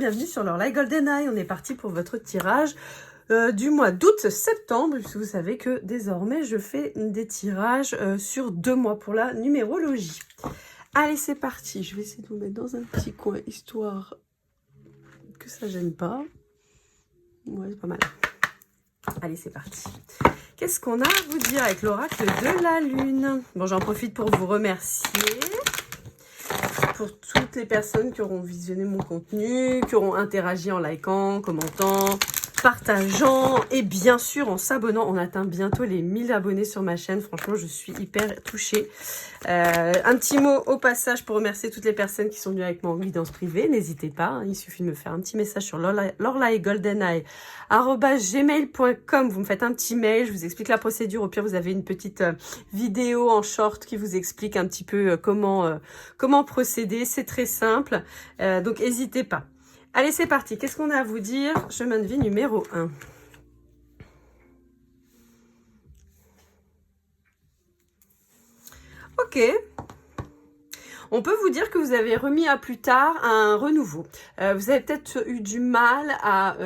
bienvenue sur l'Orlaï Golden Eye. On est parti pour votre tirage du mois d'août-septembre, puisque vous savez que désormais je fais des tirages sur 2 mois pour la numérologie. Allez, c'est parti. Je vais essayer de vous mettre dans un petit coin, histoire que ça gêne pas. Ouais, c'est pas mal. Allez, c'est parti. Qu'est-ce qu'on a à vous dire avec l'oracle de la Lune? Bon, j'en profite pour vous remercier pour toutes les personnes qui auront visionné mon contenu, qui auront interagi en likant, commentant, partageant et bien sûr en s'abonnant. On atteint bientôt les 1000 abonnés sur ma chaîne. Franchement, je suis hyper touchée. Un petit mot au passage pour remercier toutes les personnes qui sont venues avec moi en guidance privée. N'hésitez pas, hein, il suffit de me faire un petit message sur lorlaigoldeneye@gmail.com. Vous me faites un petit mail, je vous explique la procédure. Au pire, vous avez une petite vidéo en short qui vous explique un petit peu comment procéder. C'est très simple, donc n'hésitez pas. Allez, c'est parti. Qu'est-ce qu'on a à vous dire? Chemin de vie numéro 1. Ok. On peut vous dire que vous avez remis à plus tard un renouveau. Vous avez peut-être eu du mal à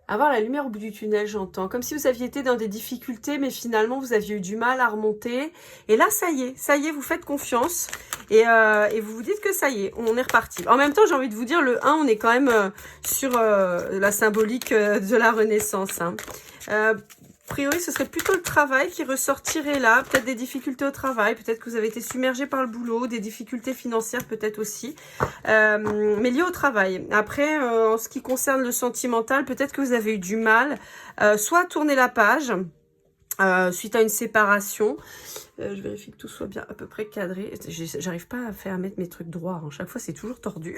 avoir la lumière au bout du tunnel, j'entends. Comme si vous aviez été dans des difficultés, mais finalement, vous aviez eu du mal à remonter. Et là, ça y est, vous faites confiance. Et vous vous dites que ça y est, on est reparti. En même temps, j'ai envie de vous dire, le 1, on est quand même sur la symbolique de la Renaissance. Hein. A priori, ce serait plutôt le travail qui ressortirait là. Peut-être des difficultés au travail, peut-être que vous avez été submergé par le boulot, des difficultés financières peut-être aussi, mais liées au travail. Après, en ce qui concerne le sentimental, peut-être que vous avez eu du mal, soit à tourner la page, suite à une séparation. Je vérifie que tout soit bien à peu près cadré. J'arrive pas à mettre mes trucs droits. Hein. Chaque fois, c'est toujours tordu.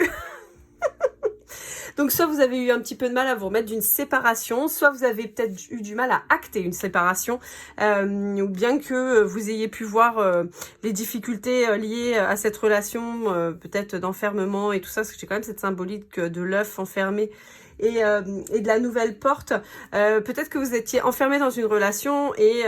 Donc, soit vous avez eu un petit peu de mal à vous remettre d'une séparation, soit vous avez peut-être eu du mal à acter une séparation, ou bien que vous ayez pu voir les difficultés liées à cette relation, peut-être d'enfermement et tout ça, parce que j'ai quand même cette symbolique de l'œuf enfermé et de la nouvelle porte. Peut-être que vous étiez enfermé dans une relation et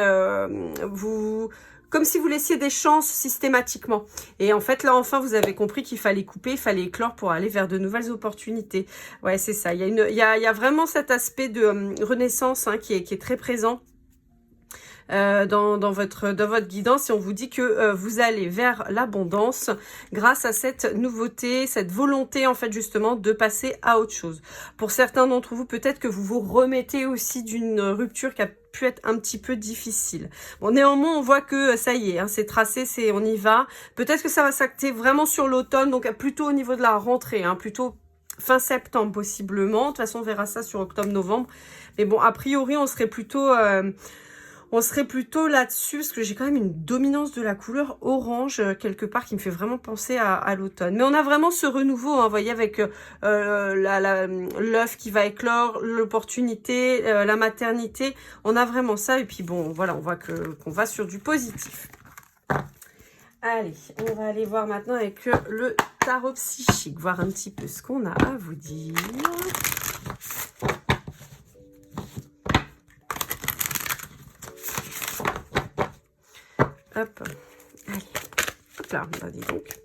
comme si vous laissiez des chances systématiquement. Et en fait, là, enfin, vous avez compris qu'il fallait couper, il fallait éclore pour aller vers de nouvelles opportunités. Ouais, c'est ça. Il y a vraiment cet aspect de renaissance hein, qui est très présent. Dans votre guidance, et on vous dit que vous allez vers l'abondance grâce à cette nouveauté, cette volonté en fait justement de passer à autre chose. Pour certains d'entre vous, peut-être que vous vous remettez aussi d'une rupture qui a pu être un petit peu difficile. Bon, néanmoins, on voit que ça y est, hein, c'est tracé, on y va. Peut-être que ça va s'acter vraiment sur l'automne, donc plutôt au niveau de la rentrée, hein, plutôt fin septembre possiblement. De toute façon, on verra ça sur octobre-novembre. Mais bon, a priori, on serait plutôt là-dessus, parce que j'ai quand même une dominance de la couleur orange quelque part qui me fait vraiment penser à l'automne. Mais on a vraiment ce renouveau, hein, vous voyez, avec l'œuf qui va éclore, l'opportunité, la maternité. On a vraiment ça. Et puis bon, voilà, on voit qu'on va sur du positif. Allez, on va aller voir maintenant avec le tarot psychique, voir un petit peu ce qu'on a à vous dire. Hop, allez, hop là, bah dis donc.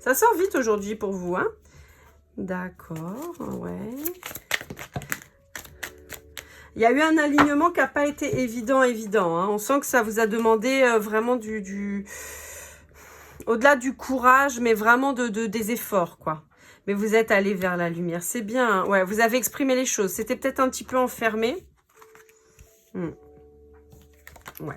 Ça sort vite aujourd'hui pour vous, hein. D'accord, ouais. Il y a eu un alignement qui n'a pas été évident, hein. On sent que ça vous a demandé vraiment au-delà du courage, mais vraiment des efforts, quoi. Mais vous êtes allé vers la lumière, c'est bien, hein. Ouais, vous avez exprimé les choses. C'était peut-être un petit peu enfermé. Ouais.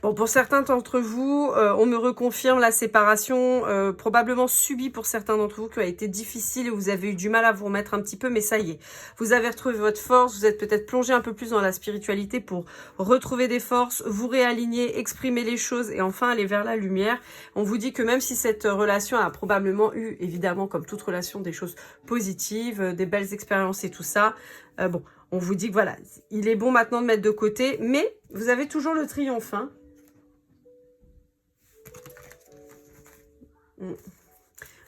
Bon, pour certains d'entre vous, on me reconfirme la séparation probablement subie pour certains d'entre vous qui a été difficile et vous avez eu du mal à vous remettre un petit peu, mais ça y est. Vous avez retrouvé votre force, vous êtes peut-être plongé un peu plus dans la spiritualité pour retrouver des forces, vous réaligner, exprimer les choses et enfin aller vers la lumière. On vous dit que même si cette relation a probablement eu, évidemment, comme toute relation, des choses positives, des belles expériences et tout ça, bon, on vous dit que voilà, il est bon maintenant de mettre de côté, mais vous avez toujours le triomphe, hein.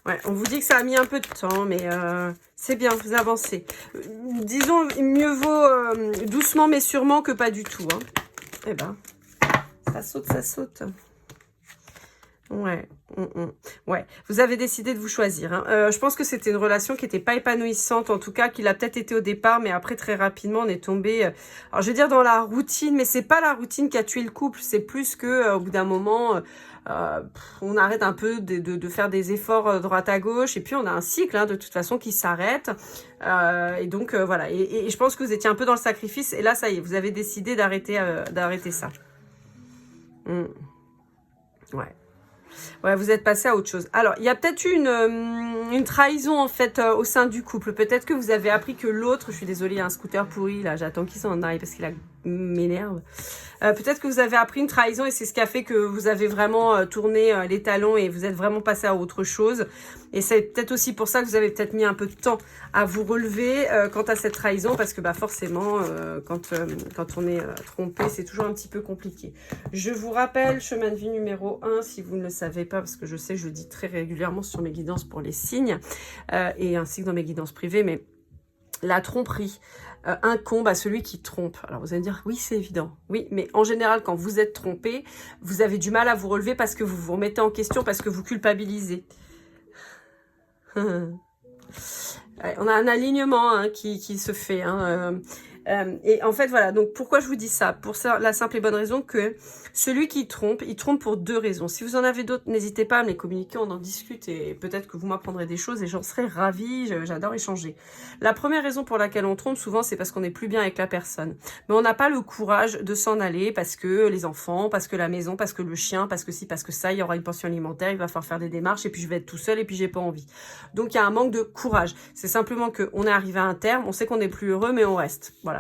Ouais, on vous dit que ça a mis un peu de temps, mais c'est bien, vous avancez. Disons, mieux vaut doucement mais sûrement que pas du tout, hein. Eh ben, ça saute, ça saute. Ouais, ouais. Vous avez décidé de vous choisir. Hein. Je pense que c'était une relation qui n'était pas épanouissante, en tout cas, qu'il a peut-être été au départ, mais après, très rapidement, on est tombé, alors je vais dire dans la routine, mais c'est pas la routine qui a tué le couple, c'est plus que au bout d'un moment, on arrête un peu de faire des efforts droite à gauche, et puis on a un cycle, hein, de toute façon, qui s'arrête. Et donc, voilà. Et je pense que vous étiez un peu dans le sacrifice, et là, ça y est, vous avez décidé d'arrêter ça. Ouais. Ouais, vous êtes passé à autre chose. Alors, il y a peut-être eu une trahison, en fait, au sein du couple. Peut-être que vous avez appris que l'autre... Je suis désolée, il y a un scooter pourri, là. J'attends qu'il s'en aille parce qu'il m'énerve. Peut-être que vous avez appris une trahison et c'est ce qui a fait que vous avez vraiment tourné les talons et vous êtes vraiment passé à autre chose. Et c'est peut-être aussi pour ça que vous avez peut-être mis un peu de temps à vous relever quant à cette trahison, parce que bah, forcément, quand on est trompé, c'est toujours un petit peu compliqué. Je vous rappelle, chemin de vie numéro 1, si vous ne le savez pas, parce que je sais, je le dis très régulièrement sur mes guidances pour les signes, et ainsi que dans mes guidances privées, mais la tromperie incombe à celui qui trompe. Alors vous allez me dire, oui c'est évident, oui, mais en général quand vous êtes trompé, vous avez du mal à vous relever parce que vous vous remettez en question, parce que vous culpabilisez. Ouais, on a un alignement hein, qui se fait. Hein, et en fait, voilà. Donc, pourquoi je vous dis ça? Pour ça, la simple et bonne raison que celui qui trompe, il trompe pour deux raisons. Si vous en avez d'autres, n'hésitez pas à me les communiquer, on en discute et peut-être que vous m'apprendrez des choses et j'en serais ravie. J'adore échanger. La première raison pour laquelle on trompe, souvent, c'est parce qu'on n'est plus bien avec la personne. Mais on n'a pas le courage de s'en aller parce que les enfants, parce que la maison, parce que le chien, parce que si, parce que ça, il y aura une pension alimentaire, il va falloir faire des démarches et puis je vais être tout seul et puis j'ai pas envie. Donc, il y a un manque de courage. C'est simplement qu'on est arrivé à un terme, on sait qu'on n'est plus heureux, mais on reste. Voilà.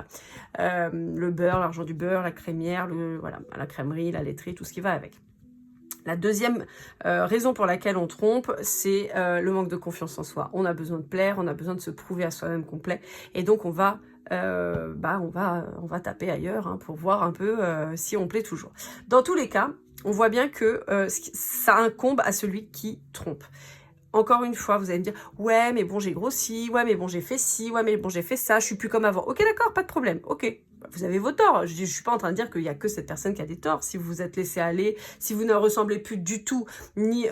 Le beurre, l'argent du beurre, la crémière, voilà, la crèmerie, la laiterie, tout ce qui va avec. La deuxième raison pour laquelle on trompe, c'est le manque de confiance en soi. On a besoin de plaire, on a besoin de se prouver à soi-même complet, et donc on va taper ailleurs hein, pour voir un peu si on plaît toujours. Dans tous les cas, on voit bien que ça incombe à celui qui trompe. Encore une fois, vous allez me dire, ouais, mais bon, j'ai grossi, ouais, mais bon, j'ai fait ci, ouais, mais bon, j'ai fait ça, je suis plus comme avant. Ok, d'accord, pas de problème, ok. Vous avez vos torts. Je suis pas en train de dire qu'il y a que cette personne qui a des torts. Si vous vous êtes laissé aller, si vous ne ressemblez plus du tout, ni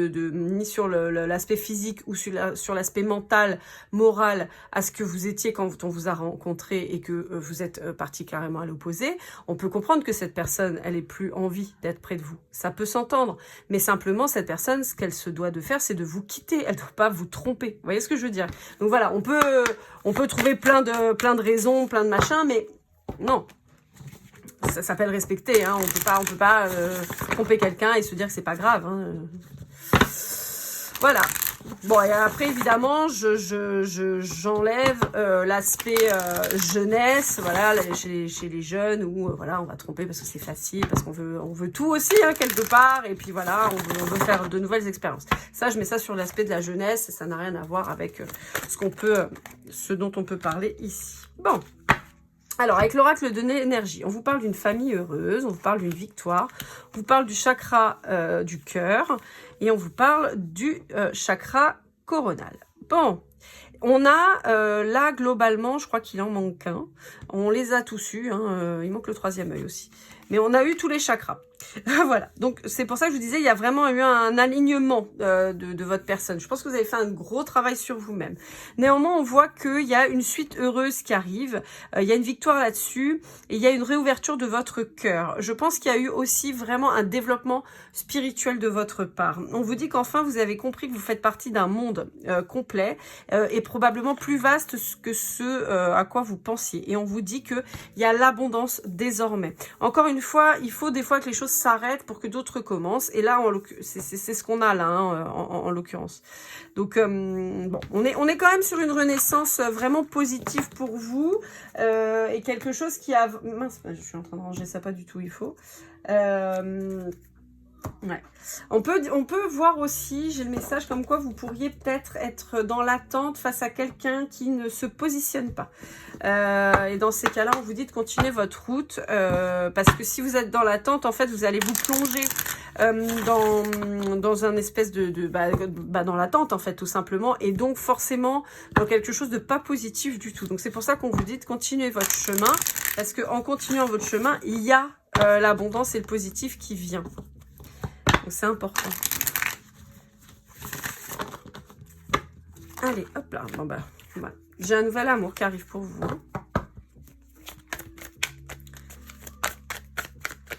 ni sur l'aspect physique ou sur l'aspect mental, moral, à ce que vous étiez quand on vous a rencontré et que vous êtes parti carrément à l'opposé, on peut comprendre que cette personne, elle ait plus envie d'être près de vous. Ça peut s'entendre. Mais simplement, cette personne, ce qu'elle se doit de faire, c'est de vous quitter. Elle ne doit pas vous tromper. Vous voyez ce que je veux dire? Donc voilà, on peut trouver plein de raisons, plein de machins, mais non, ça s'appelle respecter. Hein. On peut pas tromper quelqu'un et se dire que c'est pas grave. Hein. Voilà. Bon, et après, évidemment, j'enlève l'aspect jeunesse, voilà, chez les jeunes, où voilà, on va tromper parce que c'est facile, parce qu'on veut tout aussi, hein, quelque part, et puis voilà, on veut faire de nouvelles expériences. Ça, je mets ça sur l'aspect de la jeunesse, et ça n'a rien à voir avec ce dont on peut parler ici. Bon. Alors, avec l'oracle de l'énergie, on vous parle d'une famille heureuse, on vous parle d'une victoire, on vous parle du chakra du cœur et on vous parle du chakra coronal. Bon, on a là, globalement, je crois qu'il en manque un. On les a tous eus, hein, il manque le troisième œil aussi. Mais on a eu tous les chakras. Voilà, donc c'est pour ça que je vous disais, il y a vraiment eu un alignement de votre personne. Je pense que vous avez fait un gros travail sur vous-même. Néanmoins, on voit qu'il y a une suite heureuse qui arrive, il y a une victoire là-dessus, et il y a une réouverture de votre cœur. Je pense qu'il y a eu aussi vraiment un développement spirituel de votre part. On vous dit qu'enfin, vous avez compris que vous faites partie d'un monde complet et probablement plus vaste que ce à quoi vous pensiez. Et on vous dit qu'il y a l'abondance désormais. Encore une fois, il faut des fois que les choses s'arrêtent pour que d'autres commencent. Et là, c'est ce qu'on a là, hein, en l'occurrence. Donc, bon, on est quand même sur une renaissance vraiment positive pour vous. Et quelque chose qui a... Mince, je suis en train de ranger ça pas du tout, il faut... Ouais. On peut voir aussi, j'ai le message comme quoi vous pourriez peut-être être dans l'attente face à quelqu'un qui ne se positionne pas. Et dans ces cas-là, on vous dit de continuer votre route parce que si vous êtes dans l'attente, en fait, vous allez vous plonger dans un espèce dans l'attente, en fait, tout simplement. Et donc, forcément, dans quelque chose de pas positif du tout. Donc, c'est pour ça qu'on vous dit de continuer votre chemin parce qu'en continuant votre chemin, il y a l'abondance et le positif qui vient. c'est important. Allez, hop là. Bon, bah, voilà. J'ai un nouvel amour qui arrive pour vous.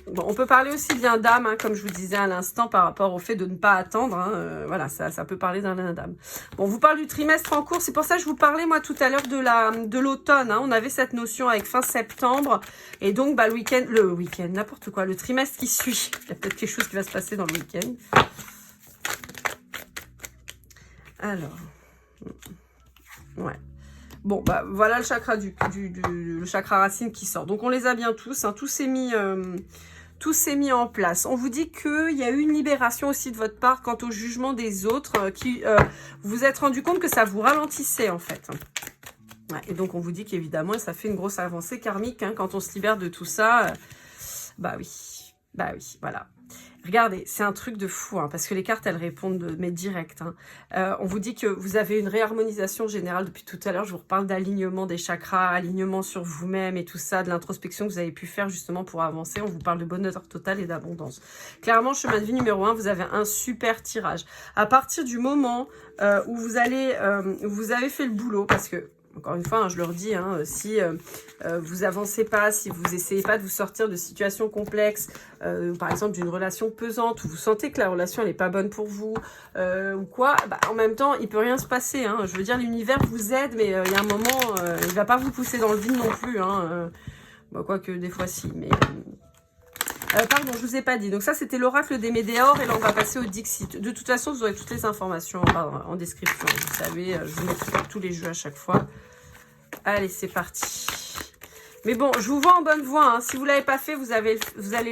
Bon, on peut parler aussi bien d'âme, hein, comme je vous disais à l'instant, par rapport au fait de ne pas attendre. Hein, voilà, ça peut parler d'un d'âme. Bon, on vous parle du trimestre en cours. C'est pour ça que je vous parlais, moi, tout à l'heure de l'automne. Hein. On avait cette notion avec fin septembre. Et donc, bah, le week-end, n'importe quoi. Le trimestre qui suit. Il y a peut-être quelque chose qui va se passer dans le week-end. Alors. Ouais. Bon, bah, voilà le chakra le chakra racine qui sort. Donc, on les a bien tous. Hein, tout s'est mis en place. On vous dit qu'il y a eu une libération aussi de votre part quant au jugement des autres, qui vous vous êtes rendu compte que ça vous ralentissait en fait. Ouais, et donc on vous dit qu'évidemment ça fait une grosse avancée karmique hein, quand on se libère de tout ça. Bah oui, voilà. Regardez, c'est un truc de fou, hein, parce que les cartes, elles répondent, mais direct. Hein. On vous dit que vous avez une réharmonisation générale depuis tout à l'heure. Je vous reparle d'alignement des chakras, alignement sur vous-même et tout ça, de l'introspection que vous avez pu faire justement pour avancer. On vous parle de bonheur total et d'abondance. Clairement, chemin de vie numéro 1, vous avez un super tirage. À partir du moment où vous avez fait le boulot, parce que encore une fois, hein, je leur dis, hein, si vous avancez pas, si vous essayez pas de vous sortir de situations complexes, par exemple d'une relation pesante, où vous sentez que la relation elle est pas bonne pour vous, ou quoi, bah, en même temps, il peut rien se passer. Hein. Je veux dire, l'univers vous aide, mais il y a un moment, il va pas vous pousser dans le vide non plus. Hein, bah, quoique des fois si, mais... pardon, je vous ai pas dit. Donc ça, c'était l'oracle des Médéors. Et là, on va passer au Dixit. De toute façon, vous aurez toutes les informations en description. Vous savez, je vous mets tous les jeux à chaque fois. Allez, c'est parti. Mais bon, je vous vois en bonne voie. Hein. Si vous ne l'avez pas fait, vous allez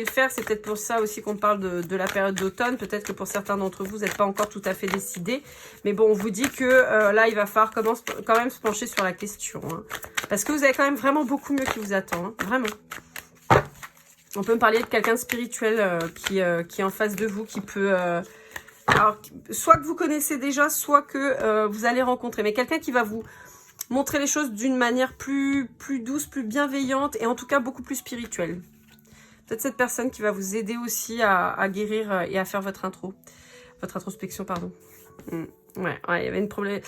le faire. C'est peut-être pour ça aussi qu'on parle de la période d'automne. Peut-être que pour certains d'entre vous, vous n'êtes pas encore tout à fait décidés. Mais bon, on vous dit que là, il va falloir quand même se pencher sur la question. Hein. Parce que vous avez quand même vraiment beaucoup mieux qui vous attend. Hein. Vraiment. On peut me parler de quelqu'un de spirituel qui est en face de vous, qui peut... alors, soit que vous connaissez déjà, soit que vous allez rencontrer. Mais quelqu'un qui va vous montrer les choses d'une manière plus douce, plus bienveillante et en tout cas beaucoup plus spirituelle. Peut-être cette personne qui va vous aider aussi à guérir et à faire votre introspection, pardon. Ouais, il y avait une problème.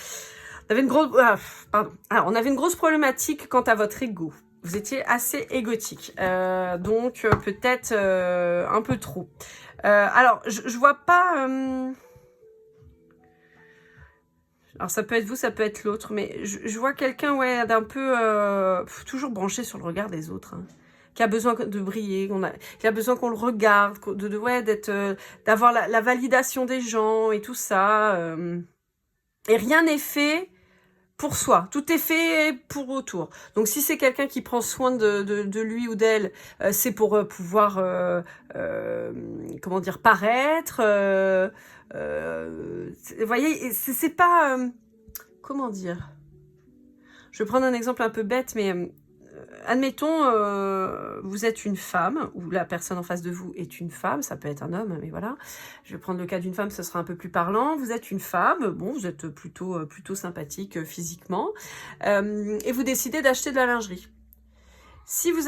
On avait une grosse... pardon. Alors, on avait une grosse problématique quant à votre ego. Vous étiez assez égotique, donc peut-être un peu trop. Alors, je vois pas... Alors, ça peut être vous, ça peut être l'autre, mais je vois quelqu'un, ouais, d'un peu... toujours branché sur le regard des autres, hein, qui a besoin de briller, qui a besoin qu'on le regarde, d'avoir la validation des gens et tout ça. Et rien n'est fait pour soi. Tout est fait pour autour. Donc, si c'est quelqu'un qui prend soin de lui ou d'elle, c'est pour pouvoir, comment dire, paraître. Vous voyez, c'est pas... comment dire? Je vais prendre un exemple un peu bête, mais... admettons, vous êtes une femme, ou la personne en face de vous est une femme, ça peut être un homme, mais voilà. Je vais prendre le cas d'une femme, ce sera un peu plus parlant. Vous êtes une femme, bon, vous êtes plutôt sympathique physiquement, et vous décidez d'acheter de la lingerie. Si vous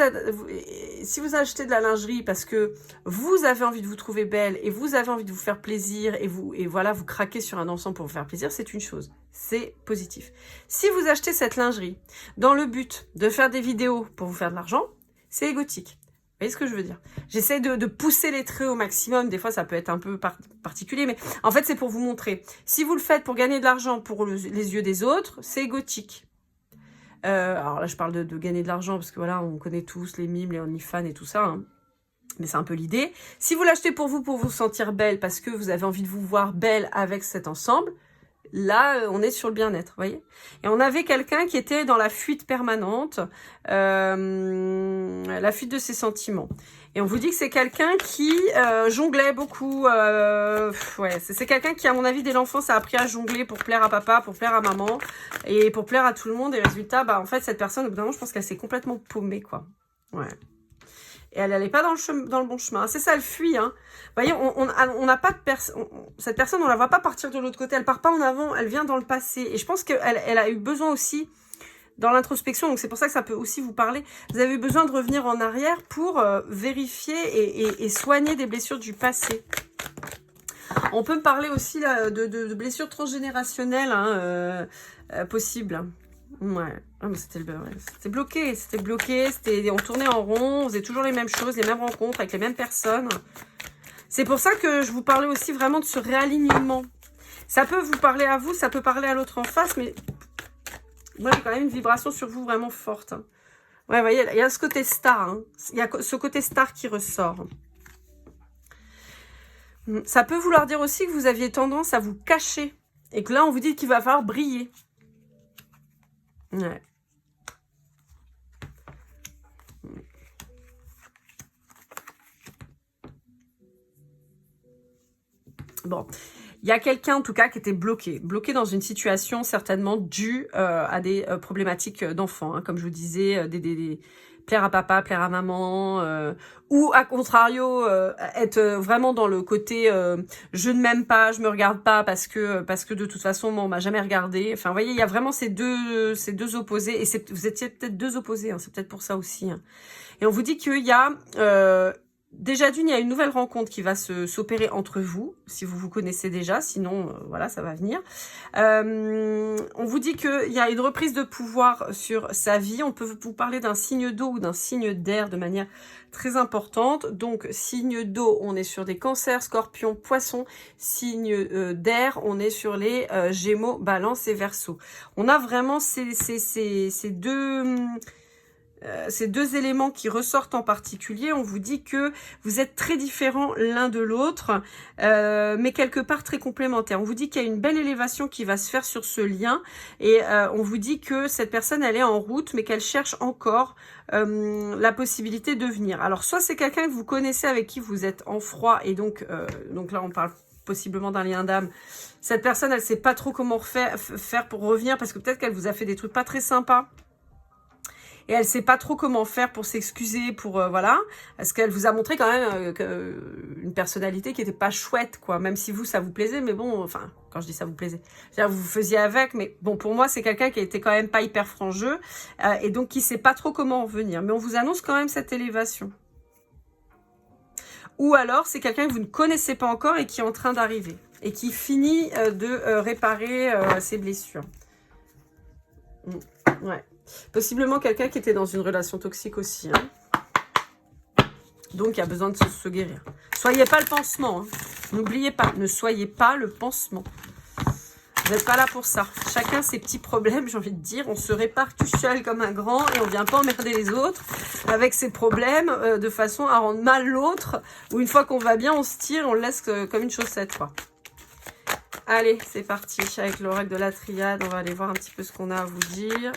achetez de la lingerie parce que vous avez envie de vous trouver belle et vous avez envie de vous faire plaisir et voilà, vous craquez sur un ensemble pour vous faire plaisir, c'est une chose. C'est positif. Si vous achetez cette lingerie dans le but de faire des vidéos pour vous faire de l'argent, c'est égotique. Vous voyez ce que je veux dire? J'essaie de pousser les traits au maximum. Des fois, ça peut être un peu particulier, mais en fait, c'est pour vous montrer. Si vous le faites pour gagner de l'argent pour les yeux des autres, c'est égotique. Alors là, je parle de gagner de l'argent parce que voilà, on connaît tous les mimes, les OnlyFans et tout ça. Hein. Mais c'est un peu l'idée. Si vous l'achetez pour vous sentir belle parce que vous avez envie de vous voir belle avec cet ensemble, là, on est sur le bien-être, vous voyez. Et on avait quelqu'un qui était dans la fuite permanente, la fuite de ses sentiments. Et on vous dit que c'est quelqu'un qui jonglait beaucoup. Ouais, c'est quelqu'un qui, à mon avis, dès l'enfance, a appris à jongler pour plaire à papa, pour plaire à maman et pour plaire à tout le monde. Et résultat, bah, en fait, cette personne, au bout d'un moment, je pense qu'elle s'est complètement paumée, quoi. Ouais. Et elle n'allait pas dans le bon chemin. C'est ça, elle fuit. Hein. Vous voyez, on n'a pas de personne. Cette personne, on la voit pas partir de l'autre côté. Elle part pas en avant, elle vient dans le passé. Et je pense qu'elle a eu besoin aussi dans l'introspection. Donc c'est pour ça que ça peut aussi vous parler. Vous avez besoin de revenir en arrière pour vérifier et soigner des blessures du passé. On peut me parler aussi là, de blessures transgénérationnelles hein, possibles. Ouais, ah, mais c'était bloqué, on tournait en rond, on faisait toujours les mêmes choses, les mêmes rencontres avec les mêmes personnes. C'est pour ça que je vous parlais aussi vraiment de ce réalignement. Ça peut vous parler à vous, ça peut parler à l'autre en face, mais moi j'ai quand même une vibration sur vous vraiment forte. Hein. Ouais, vous voyez, il y a ce côté star, hein. Il y a ce côté star qui ressort. Ça peut vouloir dire aussi que vous aviez tendance à vous cacher et que là on vous dit qu'il va falloir briller. Ouais. Bon, il y a quelqu'un en tout cas qui était bloqué dans une situation certainement due à des problématiques d'enfants, hein, comme je vous disais, plaire à papa, plaire à maman, ou à contrario être vraiment dans le côté je ne m'aime pas, je me regarde pas parce que de toute façon moi on m'a jamais regardé. Enfin, vous voyez, il y a vraiment ces deux opposés et vous étiez peut-être deux opposés, hein, c'est peut-être pour ça aussi. Hein. Et on vous dit qu'il y a déjà d'une, il y a une nouvelle rencontre qui va s'opérer entre vous, si vous vous connaissez déjà, sinon, voilà, ça va venir. On vous dit qu'il y a une reprise de pouvoir sur sa vie. On peut vous parler d'un signe d'eau ou d'un signe d'air de manière très importante. Donc, signe d'eau, on est sur des cancers, scorpions, poissons. Signe d'air, on est sur les gémeaux, balance et verseau. On a vraiment ces deux éléments qui ressortent en particulier. On vous dit que vous êtes très différents l'un de l'autre, mais quelque part très complémentaires. On vous dit qu'il y a une belle élévation qui va se faire sur ce lien, et on vous dit que cette personne, elle est en route, mais qu'elle cherche encore la possibilité de venir. Alors, soit c'est quelqu'un que vous connaissez, avec qui vous êtes en froid, et donc là, on parle possiblement d'un lien d'âme. Cette personne, elle sait pas trop comment faire pour revenir, parce que peut-être qu'elle vous a fait des trucs pas très sympas. Et elle sait pas trop comment faire pour s'excuser, pour voilà, parce qu'elle vous a montré quand même une personnalité qui était pas chouette, quoi. Même si vous, ça vous plaisait, mais bon, enfin, quand je dis ça vous plaisait, c'est-à-dire vous faisiez avec, mais bon, pour moi, c'est quelqu'un qui était quand même pas hyper franc jeu, et donc qui sait pas trop comment en venir. Mais on vous annonce quand même cette élévation. Ou alors, c'est quelqu'un que vous ne connaissez pas encore et qui est en train d'arriver et qui finit de réparer ses blessures. Ouais. Possiblement quelqu'un qui était dans une relation toxique aussi. Hein. Donc, il y a besoin de se guérir. Soyez pas le pansement. Hein. N'oubliez pas, ne soyez pas le pansement. Vous n'êtes pas là pour ça. Chacun ses petits problèmes, j'ai envie de dire. On se répare tout seul comme un grand et on vient pas emmerder les autres avec ses problèmes de façon à rendre mal l'autre. Ou une fois qu'on va bien, on se tire, on le laisse comme une chaussette, quoi. Allez, c'est parti. Avec l'oracle de la triade, on va aller voir un petit peu ce qu'on a à vous dire.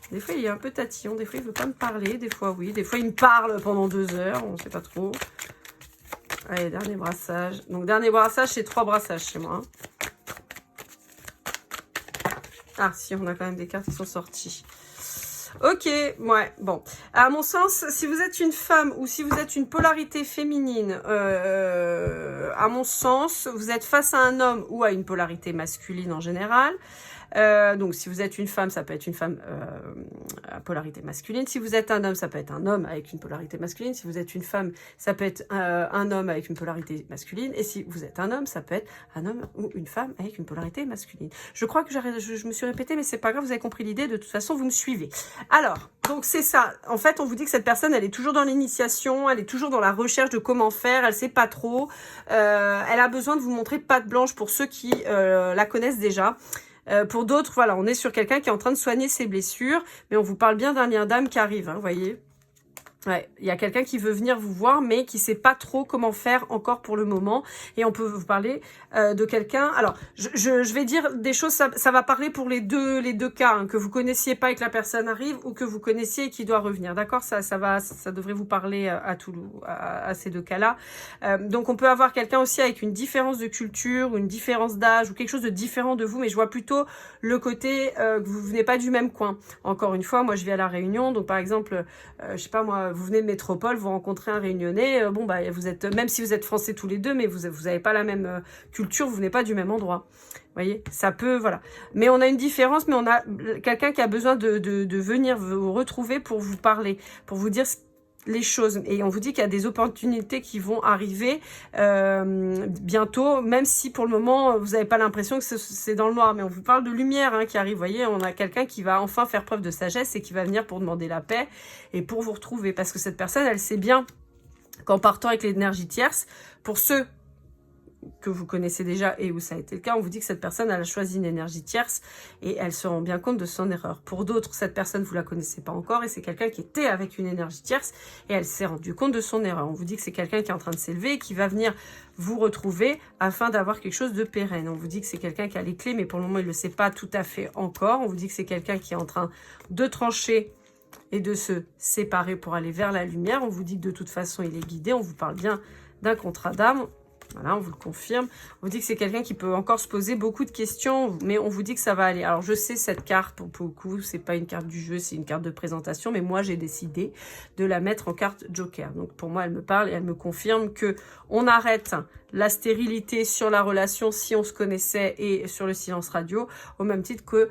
Des fois, il est un peu tatillon. Des fois, il ne veut pas me parler. Des fois, oui. Des fois, il me parle pendant 2 heures. On ne sait pas trop. Allez, dernier brassage. Donc, dernier brassage, c'est 3 brassages chez moi. Hein. Ah, si, on a quand même des cartes qui sont sorties. Ok, ouais, bon. À mon sens, si vous êtes une femme ou si vous êtes une polarité féminine, à mon sens, vous êtes face à un homme ou à une polarité masculine en général. Donc, si vous êtes une femme, ça peut être une femme à polarité masculine. Si vous êtes un homme, ça peut être un homme avec une polarité masculine. Si vous êtes une femme, ça peut être un homme avec une polarité masculine. Et si vous êtes un homme, ça peut être un homme ou une femme avec une polarité masculine. Je crois que je me suis répétée, mais c'est pas grave, vous avez compris l'idée. De toute façon, vous me suivez. Alors, donc c'est ça. En fait, on vous dit que cette personne, elle est toujours dans l'initiation, elle est toujours dans la recherche de comment faire, elle sait pas trop. Elle a besoin de vous montrer patte blanche pour ceux qui la connaissent déjà. Pour d'autres, voilà, on est sur quelqu'un qui est en train de soigner ses blessures, mais on vous parle bien d'un lien d'âme qui arrive, hein, vous voyez. Ouais, il y a quelqu'un qui veut venir vous voir, mais qui sait pas trop comment faire encore pour le moment. Et on peut vous parler de quelqu'un. Alors, je vais dire des choses. Ça va parler pour les deux cas, hein, que vous connaissiez pas et que la personne arrive, ou que vous connaissiez et qui doit revenir. D'accord, ça devrait vous parler à ces deux cas-là. Donc, on peut avoir quelqu'un aussi avec une différence de culture, ou une différence d'âge, ou quelque chose de différent de vous. Mais je vois plutôt le côté que vous venez pas du même coin. Encore une fois, moi, je vis à La Réunion, donc par exemple, je sais pas moi. Vous venez de métropole, vous rencontrez un Réunionnais, bon bah vous êtes, même si vous êtes français tous les deux, mais vous avez pas la même culture, vous venez pas du même endroit. Vous voyez, ça peut, voilà. Mais on a une différence, mais on a quelqu'un qui a besoin de venir vous retrouver pour vous parler, pour vous dire les choses. Et on vous dit qu'il y a des opportunités qui vont arriver bientôt, même si pour le moment, vous n'avez pas l'impression que c'est dans le noir. Mais on vous parle de lumière hein, qui arrive. Vous voyez, on a quelqu'un qui va enfin faire preuve de sagesse et qui va venir pour demander la paix et pour vous retrouver. Parce que cette personne, elle sait bien qu'en partant avec l'énergie tierce, pour ceux que vous connaissez déjà et où ça a été le cas, on vous dit que cette personne, elle a choisi une énergie tierce et elle se rend bien compte de son erreur. Pour d'autres, cette personne, vous la connaissez pas encore et c'est quelqu'un qui était avec une énergie tierce et elle s'est rendue compte de son erreur. On vous dit que c'est quelqu'un qui est en train de s'élever et qui va venir vous retrouver afin d'avoir quelque chose de pérenne. On vous dit que c'est quelqu'un qui a les clés, mais pour le moment, il ne le sait pas tout à fait encore. On vous dit que c'est quelqu'un qui est en train de trancher et de se séparer pour aller vers la lumière. On vous dit que de toute façon, il est guidé. On vous parle bien d'un contrat d'âme. Voilà, on vous le confirme. On vous dit que c'est quelqu'un qui peut encore se poser beaucoup de questions, mais on vous dit que ça va aller. Alors, je sais, cette carte, pour beaucoup, c'est pas une carte du jeu, c'est une carte de présentation, mais moi, j'ai décidé de la mettre en carte joker. Donc, pour moi, elle me parle et elle me confirme que on arrête la stérilité sur la relation si on se connaissait et sur le silence radio, au même titre que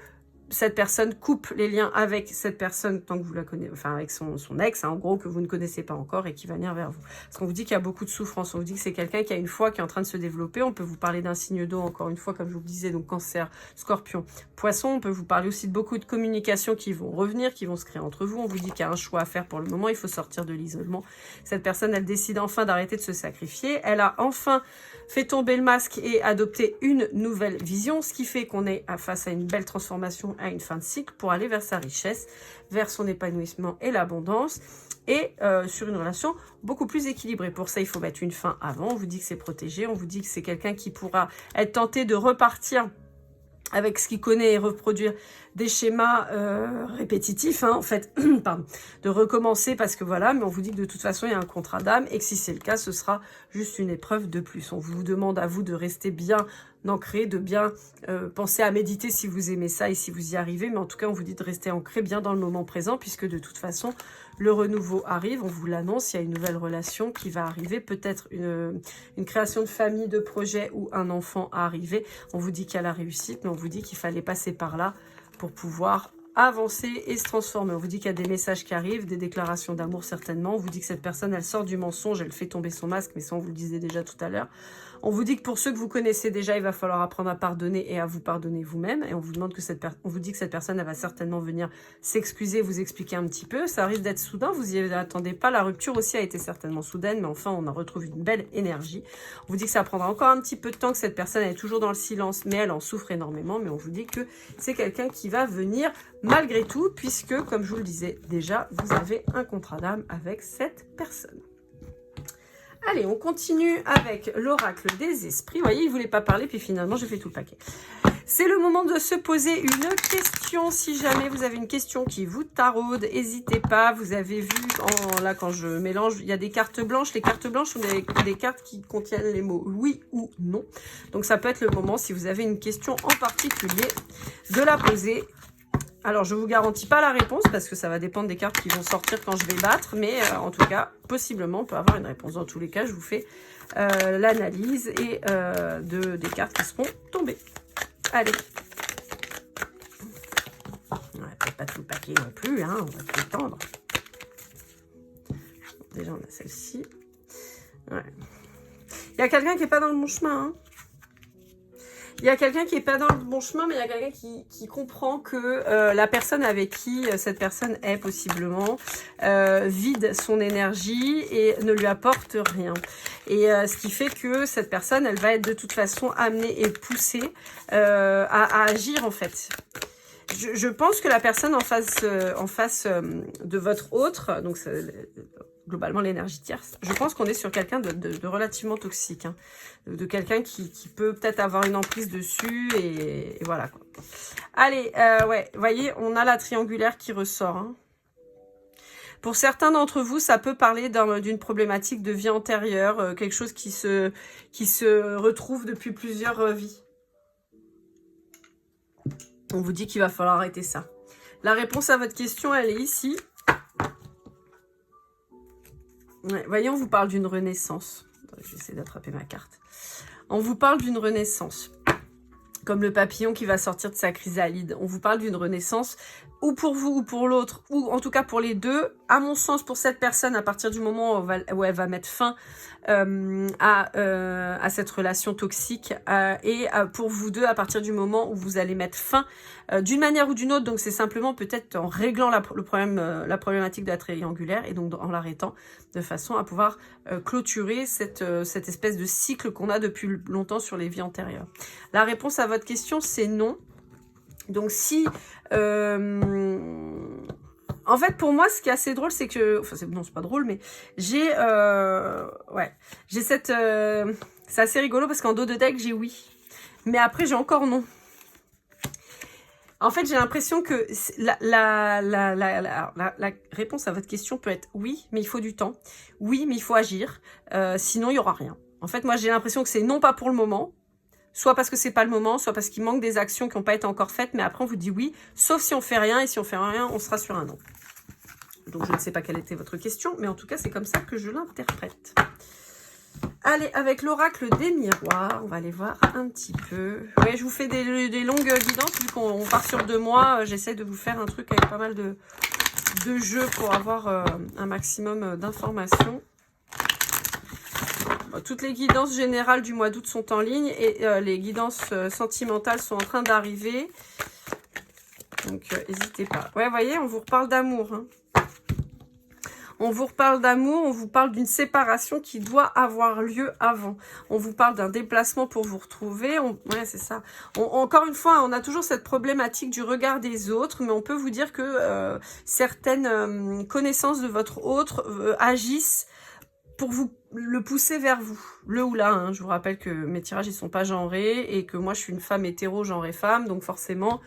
cette personne coupe les liens avec cette personne tant que vous la connaissez, enfin avec son ex, hein, en gros, que vous ne connaissez pas encore et qui va venir vers vous. Parce qu'on vous dit qu'il y a beaucoup de souffrance, on vous dit que c'est quelqu'un qui a une foi qui est en train de se développer. On peut vous parler d'un signe d'eau, encore une fois, comme je vous le disais, donc cancer, scorpion, poisson. On peut vous parler aussi de beaucoup de communications qui vont revenir, qui vont se créer entre vous. On vous dit qu'il y a un choix à faire pour le moment, il faut sortir de l'isolement. Cette personne, elle décide enfin d'arrêter de se sacrifier. Elle a enfin fait tomber le masque et adopté une nouvelle vision, ce qui fait qu'on est face à une belle transformation, à une fin de cycle pour aller vers sa richesse, vers son épanouissement et l'abondance et sur une relation beaucoup plus équilibrée. Pour ça, il faut mettre une fin avant. On vous dit que c'est protégé, on vous dit que c'est quelqu'un qui pourra être tenté de repartir avec ce qu'il connaît et reproduire des schémas répétitifs, hein, en fait, pardon, de recommencer parce que voilà, mais on vous dit que de toute façon, il y a un contrat d'âme et que si c'est le cas, ce sera juste une épreuve de plus. On vous demande à vous de rester bien ancré, de bien penser à méditer si vous aimez ça et si vous y arrivez, mais en tout cas, on vous dit de rester ancré bien dans le moment présent puisque de toute façon, le renouveau arrive, on vous l'annonce, il y a une nouvelle relation qui va arriver, peut-être une création de famille, de projet ou un enfant à arriver. On vous dit qu'il y a la réussite, mais on vous dit qu'il fallait passer par là pour pouvoir avancer et se transformer. On vous dit qu'il y a des messages qui arrivent, des déclarations d'amour certainement. On vous dit que cette personne, elle sort du mensonge, elle fait tomber son masque, mais ça on vous le disait déjà tout à l'heure. On vous dit que pour ceux que vous connaissez déjà, il va falloir apprendre à pardonner et à vous pardonner vous-même. Et on vous demande que on vous dit que cette personne, elle va certainement venir s'excuser, vous expliquer un petit peu. Ça risque d'être soudain, vous y attendez pas. La rupture aussi a été certainement soudaine, mais enfin, on en retrouve une belle énergie. On vous dit que ça prendra encore un petit peu de temps, que cette personne elle est toujours dans le silence, mais elle en souffre énormément. Mais on vous dit que c'est quelqu'un qui va venir malgré tout, puisque, comme je vous le disais déjà, vous avez un contrat d'âme avec cette personne. Allez, on continue avec l'oracle des esprits. Vous voyez, il ne voulait pas parler, puis finalement, j'ai fait tout le paquet. C'est le moment de se poser une question. Si jamais vous avez une question qui vous taraude, n'hésitez pas. Vous avez vu, là, quand je mélange, il y a des cartes blanches. Les cartes blanches sont des cartes qui contiennent les mots oui ou non. Donc, ça peut être le moment, si vous avez une question en particulier, de la poser. Alors, je ne vous garantis pas la réponse parce que ça va dépendre des cartes qui vont sortir quand je vais battre. Mais en tout cas, possiblement, on peut avoir une réponse. Dans tous les cas, je vous fais l'analyse et des cartes qui seront tombées. Allez. On va peut-être pas tout le paquet non plus, hein, on va tout étendre. Déjà, on a celle-ci. Ouais. Il y a quelqu'un qui n'est pas dans le bon chemin, hein. Il y a quelqu'un qui n'est pas dans le bon chemin, mais il y a quelqu'un qui comprend que la personne avec qui cette personne est possiblement vide son énergie et ne lui apporte rien. Et ce qui fait que cette personne, elle va être de toute façon amenée et poussée à agir en fait. Je pense que la personne en face de votre autre, donc globalement l'énergie tierce, je pense qu'on est sur quelqu'un de relativement toxique, hein, de quelqu'un qui peut peut-être avoir une emprise dessus et voilà quoi. Allez, ouais, vous voyez, on a la triangulaire qui ressort, hein. Pour certains d'entre vous, ça peut parler d'une problématique de vie antérieure, quelque chose qui se retrouve depuis plusieurs vies. On vous dit qu'il va falloir arrêter ça. La réponse à votre question, elle est ici. Ouais, voyez, on vous parle d'une renaissance. Je vais essayer d'attraper ma carte. On vous parle d'une renaissance. comme le papillon qui va sortir de sa chrysalide. On vous parle d'une renaissance, ou pour vous ou pour l'autre, ou en tout cas pour les deux. À mon sens, pour cette personne, à partir du moment où elle va mettre fin à cette relation toxique, et pour vous deux, à partir du moment où vous allez mettre fin d'une manière ou d'une autre. Donc c'est simplement peut-être en réglant la problématique de la triangulaire, et donc en l'arrêtant, de façon à pouvoir clôturer cette espèce de cycle qu'on a depuis longtemps sur les vies antérieures. La réponse à votre question, c'est non. Donc si... en fait, pour moi, ce qui est assez drôle, c'est que... Enfin, non, c'est pas drôle, mais j'ai... j'ai cette... c'est assez rigolo parce qu'en dos de deck, j'ai oui. Mais après, j'ai encore non. En fait, j'ai l'impression que la réponse à votre question peut être oui, mais il faut du temps. Oui, mais il faut agir. Sinon, il n'y aura rien. En fait, moi, j'ai l'impression que c'est non, pas pour le moment. Soit parce que c'est pas le moment, soit parce qu'il manque des actions qui n'ont pas été encore faites, mais après on vous dit oui, sauf si on fait rien, et si on fait rien, on sera sur un non. Donc je ne sais pas quelle était votre question, mais en tout cas c'est comme ça que je l'interprète. Allez, avec l'oracle des miroirs, on va aller voir un petit peu. Ouais, je vous fais des longues guidances, vu qu'on part sur 2 mois, j'essaie de vous faire un truc avec pas mal de jeux pour avoir un maximum d'informations. Toutes les guidances générales du mois d'août sont en ligne, et les guidances sentimentales sont en train d'arriver. Donc, n'hésitez pas. Ouais, vous voyez, on vous reparle d'amour. Hein. On vous reparle d'amour, on vous parle d'une séparation qui doit avoir lieu avant. On vous parle d'un déplacement pour vous retrouver. Ouais, c'est ça. Encore une fois, on a toujours cette problématique du regard des autres, mais on peut vous dire que certaines connaissances de votre autre agissent pour vous le pousser vers vous, le ou la. Hein. Je vous rappelle que mes tirages, ils sont pas genrés, et que moi, je suis une femme hétéro, genrée femme, donc forcément,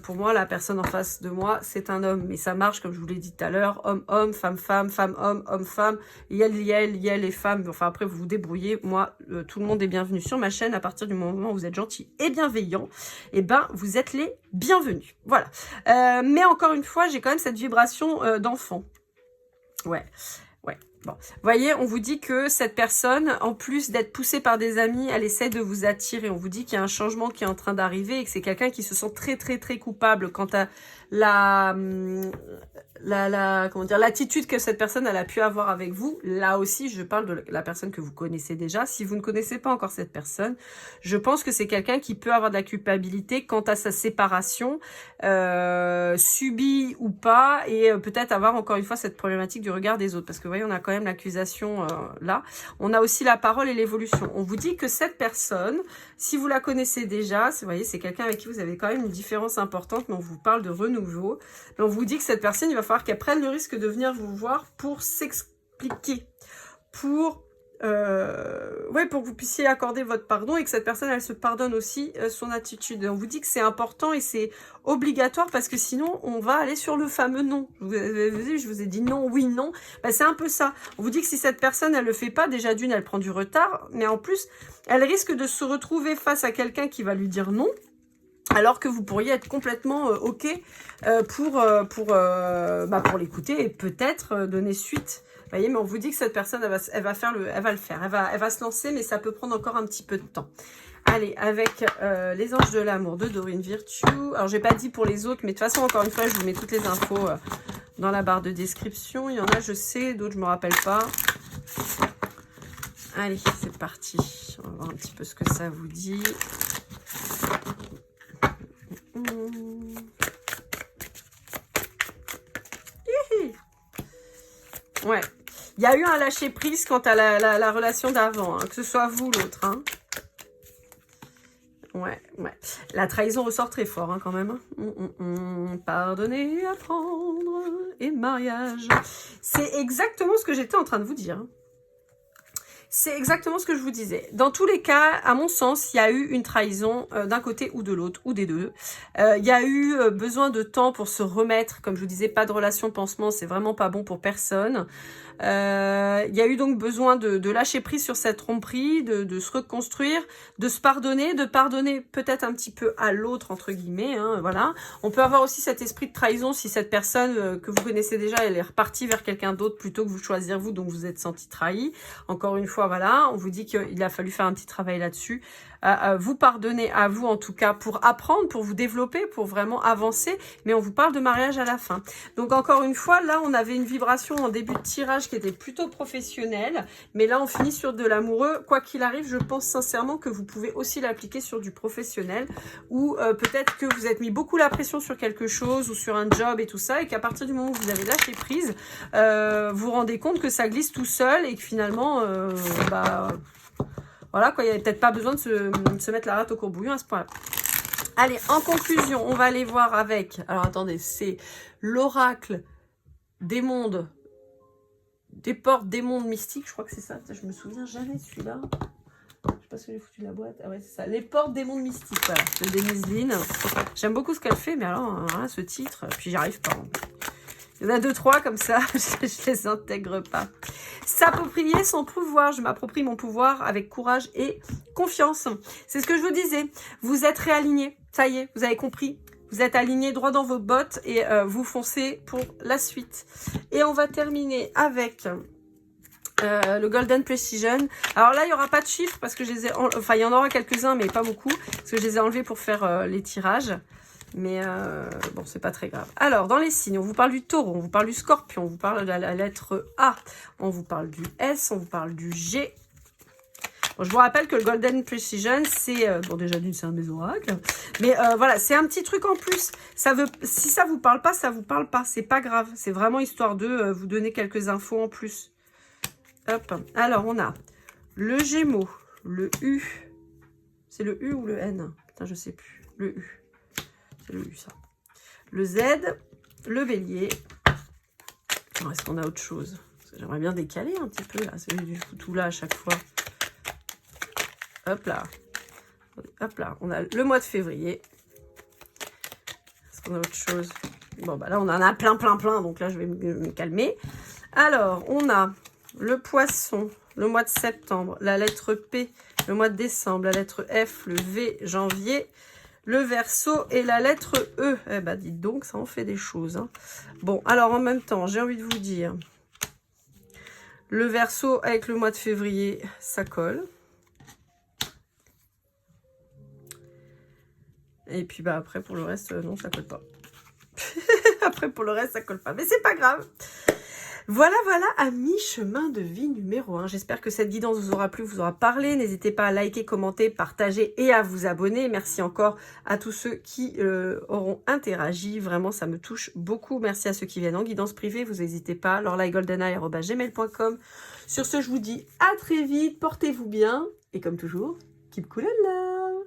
pour moi, la personne en face de moi, c'est un homme. Mais ça marche, comme je vous l'ai dit tout à l'heure, homme-homme, femme-femme, femme-homme, homme-femme, yel et femme. Enfin, après, vous vous débrouillez. Moi, tout le monde est bienvenu sur ma chaîne. À partir du moment où vous êtes gentil et bienveillant, et ben, vous êtes les bienvenus. Voilà. Mais encore une fois, j'ai quand même cette vibration d'enfant. Ouais. Bon, vous voyez, on vous dit que cette personne, en plus d'être poussée par des amis, elle essaie de vous attirer. On vous dit qu'il y a un changement qui est en train d'arriver, et que c'est quelqu'un qui se sent très, très, très coupable quant à l'attitude que cette personne elle a pu avoir avec vous. Là aussi, je parle de la personne que vous connaissez déjà. Si vous ne connaissez pas encore cette personne, je pense que c'est quelqu'un qui peut avoir de la culpabilité quant à sa séparation, subie ou pas, et peut-être avoir encore une fois cette problématique du regard des autres. Parce que vous voyez, on a quand même l'accusation là. On a aussi la parole et l'évolution. On vous dit que cette personne, si vous la connaissez déjà, vous voyez, c'est quelqu'un avec qui vous avez quand même une différence importante, mais on vous parle de renouveau. Mais on vous dit que cette personne, il va falloir qu'elle prenne le risque de venir vous voir pour s'expliquer, pour que vous puissiez accorder votre pardon, et que cette personne, elle se pardonne aussi son attitude. On vous dit que c'est important et c'est obligatoire, parce que sinon, on va aller sur le fameux non. Je vous ai dit non, oui, non. Ben, c'est un peu ça. On vous dit que si cette personne, elle le fait pas, déjà d'une, elle prend du retard, mais en plus, elle risque de se retrouver face à quelqu'un qui va lui dire non, alors que vous pourriez être complètement OK pour l'écouter et peut-être donner suite. Vous voyez, mais on vous dit que cette personne, elle va se lancer, mais ça peut prendre encore un petit peu de temps. Allez, avec les anges de l'amour de Dorine Virtue. Alors, j'ai pas dit pour les autres, mais de toute façon, encore une fois, je vous mets toutes les infos dans la barre de description. Il y en a, je sais, d'autres, je me rappelle pas. Allez, c'est parti. On va voir un petit peu ce que ça vous dit. Ouais, il y a eu un lâcher prise quant à la relation d'avant, hein, que ce soit vous ou l'autre. Hein. Ouais. La trahison ressort très fort hein, quand même. Pardonner, apprendre et mariage. C'est exactement ce que j'étais en train de vous dire. C'est exactement ce que je vous disais. Dans tous les cas, à mon sens, il y a eu une trahison d'un côté ou de l'autre, ou des deux. Il y a eu besoin de temps pour se remettre. Comme je vous disais, pas de relation pansement, c'est vraiment pas bon pour personne. Il y a eu donc besoin de lâcher prise sur cette tromperie, de se reconstruire, de se pardonner, de pardonner peut-être un petit peu à l'autre, entre guillemets. Hein, voilà. On peut avoir aussi cet esprit de trahison si cette personne que vous connaissez déjà, elle est repartie vers quelqu'un d'autre plutôt que vous choisir vous, donc vous êtes senti trahi. Encore une fois, fois, voilà, on vous dit qu'il a fallu faire un petit travail là-dessus. Vous pardonner à vous, en tout cas, pour apprendre, pour vous développer, pour vraiment avancer. Mais on vous parle de mariage à la fin. Donc, encore une fois, là, on avait une vibration en début de tirage qui était plutôt professionnelle. Mais là, on finit sur de l'amoureux. Quoi qu'il arrive, je pense sincèrement que vous pouvez aussi l'appliquer sur du professionnel. Ou peut-être que vous êtes mis beaucoup la pression sur quelque chose ou sur un job et tout ça. Et qu'à partir du moment où vous avez lâché prise, vous vous rendez compte que ça glisse tout seul et que finalement, voilà quoi, il n'y avait peut-être pas besoin de se mettre la rate au courbouillon à ce point-là. Allez, en conclusion, on va aller voir avec, alors attendez, c'est l'oracle des mondes, des portes des mondes mystiques, je crois que c'est ça, je me souviens jamais de celui-là. Je sais pas si j'ai foutu la boîte. Ah ouais, c'est ça. Les portes des mondes mystiques, voilà, de Denise Lynn. J'aime beaucoup ce qu'elle fait, mais alors, ce titre, puis j'y arrive pas. Il y en a 2-3 comme ça, je les intègre pas. S'approprier son pouvoir. Je m'approprie mon pouvoir avec courage et confiance. C'est ce que je vous disais. Vous êtes réaligné. Ça y est, vous avez compris. Vous êtes aligné droit dans vos bottes et vous foncez pour la suite. Et on va terminer avec le Golden Precision. Alors là, il n'y aura pas de chiffres parce que je les ai... Enfin, il y en aura quelques-uns, mais pas beaucoup. Parce que je les ai enlevés pour faire les tirages. Mais bon, c'est pas très grave. Alors, dans les signes, on vous parle du taureau, on vous parle du scorpion, on vous parle de la lettre A, on vous parle du S, on vous parle du G. Bon, je vous rappelle que le Golden Precision, c'est... bon, déjà d'une, c'est un de mes oracles. Mais voilà, c'est un petit truc en plus. Ça veut, si ça vous parle pas, ça vous parle pas. C'est pas grave. C'est vraiment histoire de vous donner quelques infos en plus. Hop. Alors, on a le Gémeaux, le U. C'est le U ou le N? Putain, je sais plus. Le U. C'est le U, ça. Le Z, le Bélier. Est-ce qu'on a autre chose? J'aimerais bien décaler un petit peu, là. C'est du foutou là à chaque fois. Hop là. Hop là. On a le mois de février. Est-ce qu'on a autre chose? Bon, bah là, on en a plein. Donc là, je vais me calmer. Alors, on a le Poisson, le mois de septembre. La lettre P, le mois de décembre. La lettre F, le V, janvier. Le Verseau et la lettre E. Eh ben, dites donc, ça en fait des choses. Hein. Bon, alors en même temps, j'ai envie de vous dire, le Verseau avec le mois de février, ça colle. Et puis, bah après, pour le reste, non, ça colle pas. Après, pour le reste, ça colle pas. Mais c'est pas grave. Voilà, à mi-chemin de vie numéro 1. J'espère que cette guidance vous aura plu, vous aura parlé. N'hésitez pas à liker, commenter, partager et à vous abonner. Merci encore à tous ceux qui auront interagi. Vraiment, ça me touche beaucoup. Merci à ceux qui viennent en guidance privée. Vous n'hésitez pas. laurelaiGoldeneye@gmail.com. Sur ce, je vous dis à très vite. Portez-vous bien. Et comme toujours, keep cool and love.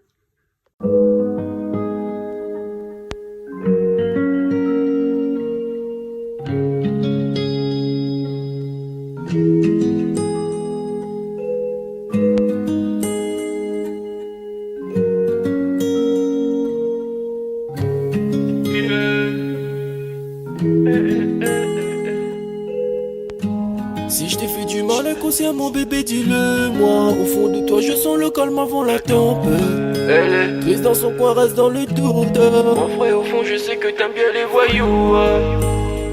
Si je t'ai fait du mal inconsciemment bébé dis-le-moi. Au fond de toi je sens le calme avant la tempête. Elle est prise dans son coin, reste dans le doute. Mon frère au fond je sais que t'aimes bien les voyous.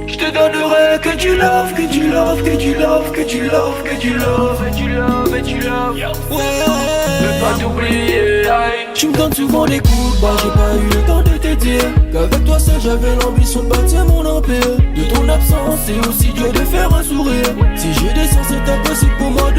Je te donnerai que du love, que du love, que du love, que du love, que du love, et du love, et du love. Ouais, veux pas t'oublier. Tu me donnes souvent des coups de barre, j'ai pas eu le temps de te dire qu'avec toi seul j'avais l'ambition de bâtir mon empire. De ton absence c'est aussi dur de faire un sourire. Si j'ai des sens c'est impossible pour moi de